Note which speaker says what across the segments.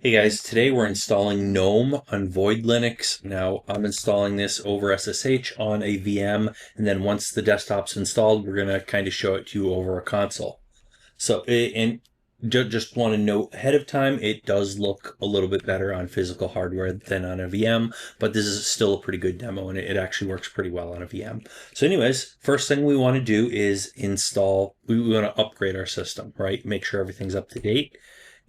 Speaker 1: Hey guys, today we're installing Gnome on Void Linux. Now I'm installing this over SSH on a VM, and then once the desktop's installed, we're gonna kind of show it to you over a console. Just want to note ahead of time, it does look a little bit better on physical hardware than on a VM, but this is still a pretty good demo, and it actually works pretty well on a VM. So anyways, first thing we want to do is install, we want to upgrade our system, right? Make sure everything's up to date.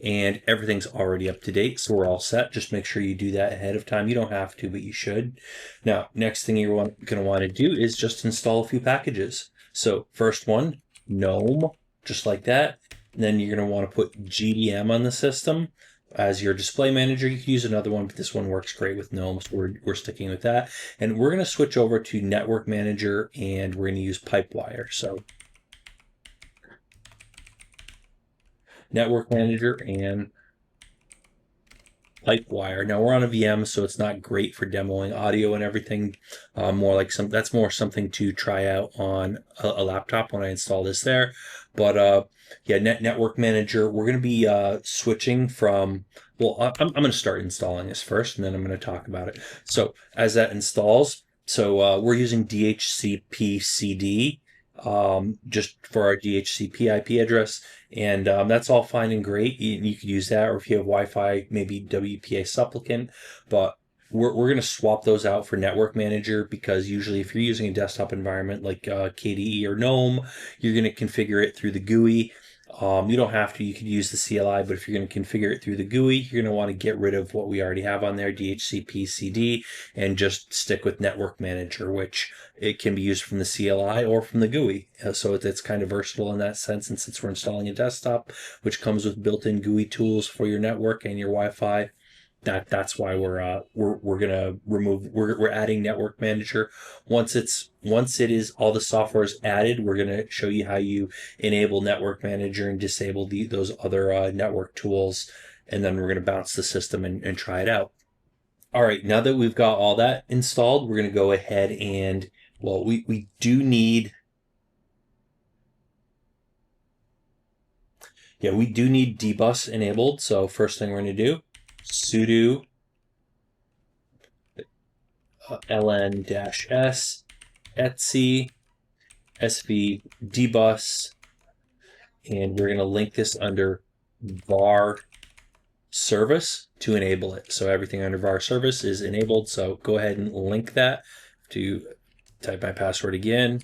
Speaker 1: And everything's already up to date, so we're all set. Just make sure you do that ahead of time. You don't have to, but you should. Now, next thing you're going to want to do is just install a few packages. So first one, Gnome, just like that. And then you're going to want to put GDM on the system as your display manager. You could use another one, but this one works great with Gnome, so we're sticking with that. And we're going to switch over to Network Manager, and we're going to use Pipewire. So Network Manager and Pipewire. Now we're on a VM, so it's not great for demoing audio and everything. That's more something to try out on a laptop when I install this there. But yeah, Network Manager. We're going to be switching from. Well, I'm going to start installing this first, and then I'm going to talk about it. So as that installs, we're using DHCP CD. Just for our DHCP IP address, and that's all fine and great. You could use that, or if you have Wi-Fi, maybe WPA supplicant, but we're going to swap those out for Network Manager, because usually if you're using a desktop environment like KDE or Gnome, you're going to configure it through the GUI. You don't have to, you could use the CLI, but if you're going to configure it through the GUI, you're going to want to get rid of what we already have on there, DHCP CD, and just stick with Network Manager, which it can be used from the CLI or from the GUI. So it's kind of versatile in that sense. And since we're installing a desktop, which comes with built-in GUI tools for your network and your Wi-Fi, that's why we're gonna remove we're adding Network Manager. Once it is all the software is added, we're gonna show you how you enable Network Manager and disable those other network tools, and then we're gonna bounce the system and try it out. All right, now that we've got all that installed, we're gonna go ahead and we do need dbus enabled. So first thing we're gonna do, sudo ln-s etc sv dbus, and we're going to link this under var service to enable it. So everything under var service is enabled. So go ahead and link that. To type my password again.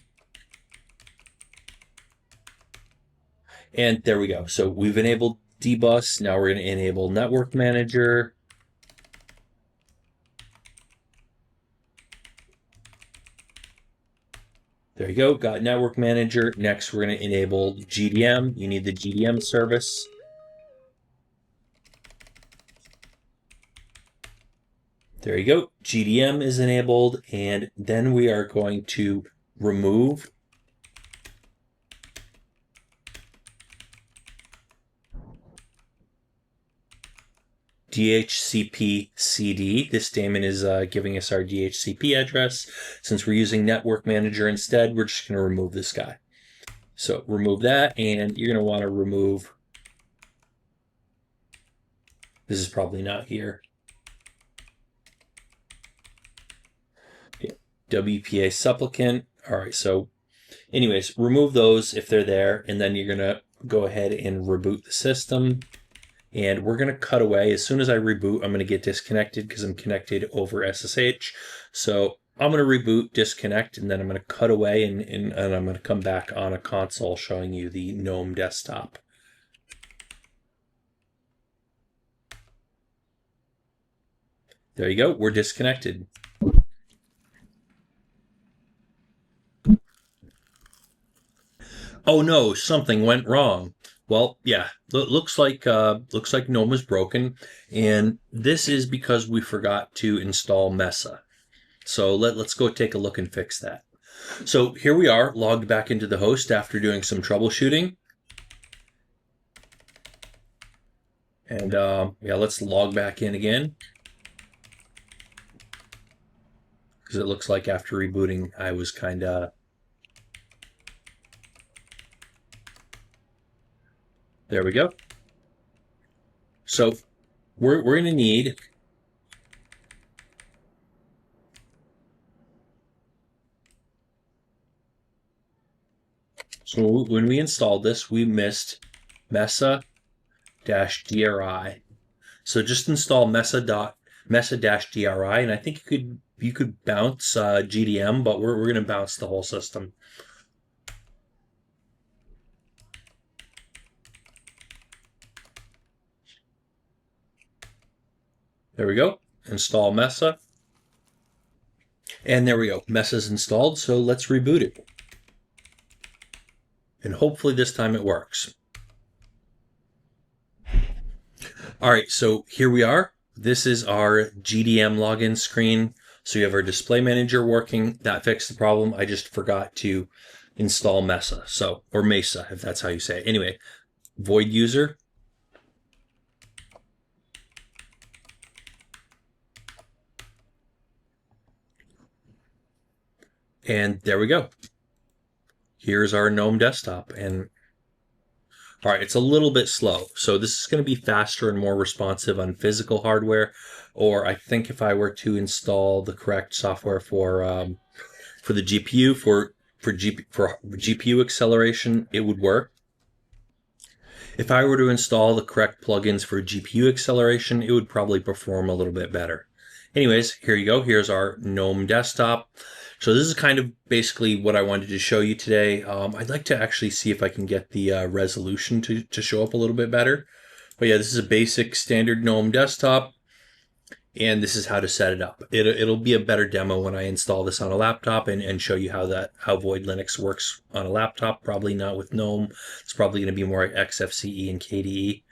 Speaker 1: And there we go. So we've enabled dbus. Now we're going to enable Network Manager. There you go, got Network Manager. Next, we're going to enable GDM. You need the GDM service. There you go, GDM is enabled, and then we are going to remove DHCP CD. This daemon is giving us our DHCP address. Since we're using Network Manager instead, we're just going to remove this guy. So remove that, and you're going to want to remove, this is probably not here, WPA supplicant. All right, so anyways, remove those if they're there, and then you're going to go ahead and reboot the system. And we're going to cut away. As soon as I reboot, I'm going to get disconnected because I'm connected over SSH. So I'm going to reboot, disconnect, and then I'm going to cut away, and I'm going to come back on a console showing you the Gnome desktop. There you go. We're disconnected. Oh no, something went wrong. Well, yeah, looks like Gnome is broken, and this is because we forgot to install Mesa. So let's go take a look and fix that. So here we are, logged back into the host after doing some troubleshooting. And yeah, let's log back in again, because it looks like after rebooting, I was kind of... There we go. So we're going to need, so when we installed this, we missed Mesa-DRI. So just install Mesa-DRI, and I think you could bounce GDM, but we're going to bounce the whole system. There we go. Install Mesa. And there we go. Mesa's installed, so let's reboot it. And hopefully this time it works. All right, so here we are. This is our GDM login screen. So you have our display manager working. That fixed the problem. I just forgot to install Mesa. So, or Mesa, if that's how you say it. Anyway, void user. And there we go. Here's our Gnome desktop. And all right, it's a little bit slow. So this is going to be faster and more responsive on physical hardware. Or I think if I were to install the correct software for the GPU, for GPU acceleration, it would work. If I were to install the correct plugins for GPU acceleration, it would probably perform a little bit better. Anyways, here you go. Here's our Gnome desktop. So this is kind of basically what I wanted to show you today. I'd like to actually see if I can get the resolution to show up a little bit better. But yeah, this is a basic standard Gnome desktop, and this is how to set it up. It'll be a better demo when I install this on a laptop and show you how voidlinux works on a laptop. Probably not with Gnome. It's probably going to be more XFCE and KDE.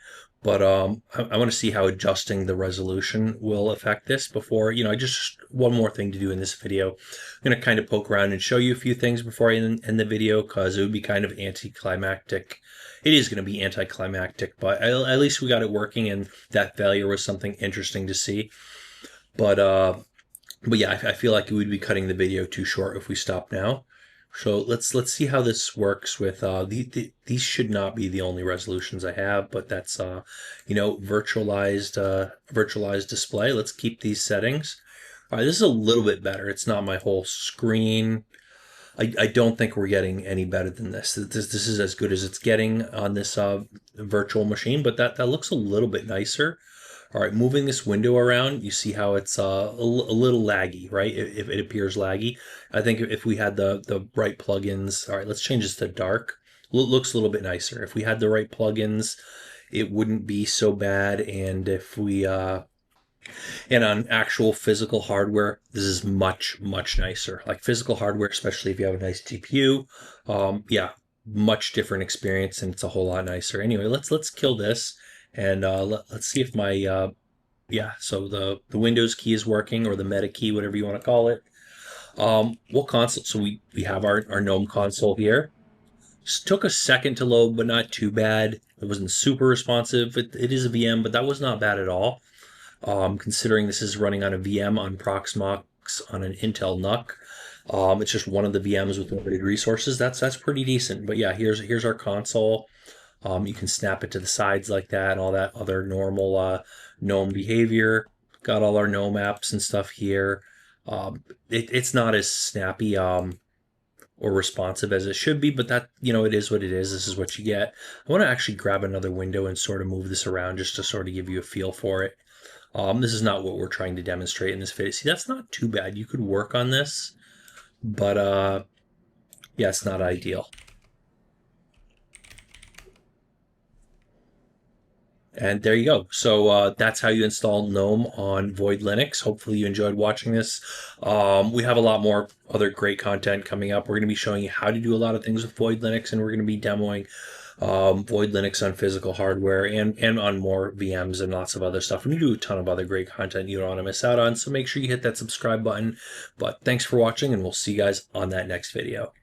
Speaker 1: But I want to see how adjusting the resolution will affect this before, just one more thing to do in this video. I'm going to kind of poke around and show you a few things before I end the video, because it would be kind of anticlimactic. It is going to be anticlimactic, but at least we got it working, and that failure was something interesting to see. But yeah, I feel like it would be cutting the video too short if we stop now. So let's see how this works with these should not be the only resolutions I have, but that's virtualized display. Let's keep these settings. All right, this is a little bit better. It's not my whole screen. I don't think we're getting any better than this. This is as good as it's getting on this virtual machine, but that looks a little bit nicer. All right, moving this window around, you see how it's a little laggy, right? It appears laggy. I think if we had the right plugins, all right, let's change this to dark. Looks a little bit nicer. If we had the right plugins, it wouldn't be so bad. And if we, and on actual physical hardware, this is much, much nicer. Like physical hardware, especially if you have a nice GPU, yeah, much different experience, and it's a whole lot nicer. Anyway, let's kill this. And let's see if my, yeah, so the Windows key is working, or the meta key, whatever you want to call it. What console? So we have our Gnome console here. Just took a second to load, but not too bad. It wasn't super responsive. It is a VM, but that was not bad at all. Considering this is running on a VM on Proxmox on an Intel NUC. It's just one of the VMs with limited resources. That's pretty decent. But yeah, here's our console. You can snap it to the sides like that, all that other normal Gnome behavior. Got all our Gnome apps and stuff here. It's not as snappy or responsive as it should be, but that, it is what it is. This is what you get. I want to actually grab another window and sort of move this around just to sort of give you a feel for it. This is not what we're trying to demonstrate in this video. See, that's not too bad. You could work on this, but yeah, it's not ideal. And there you go. So that's how you install Gnome on voidlinux. Hopefully you enjoyed watching this. We have a lot more other great content coming up. We're going to be showing you how to do a lot of things with voidlinux, and we're going to be demoing voidlinux on physical hardware and on more VMs and lots of other stuff. We do a ton of other great content you don't want to miss out on, so make sure you hit that subscribe button. But thanks for watching, and we'll see you guys on that next video.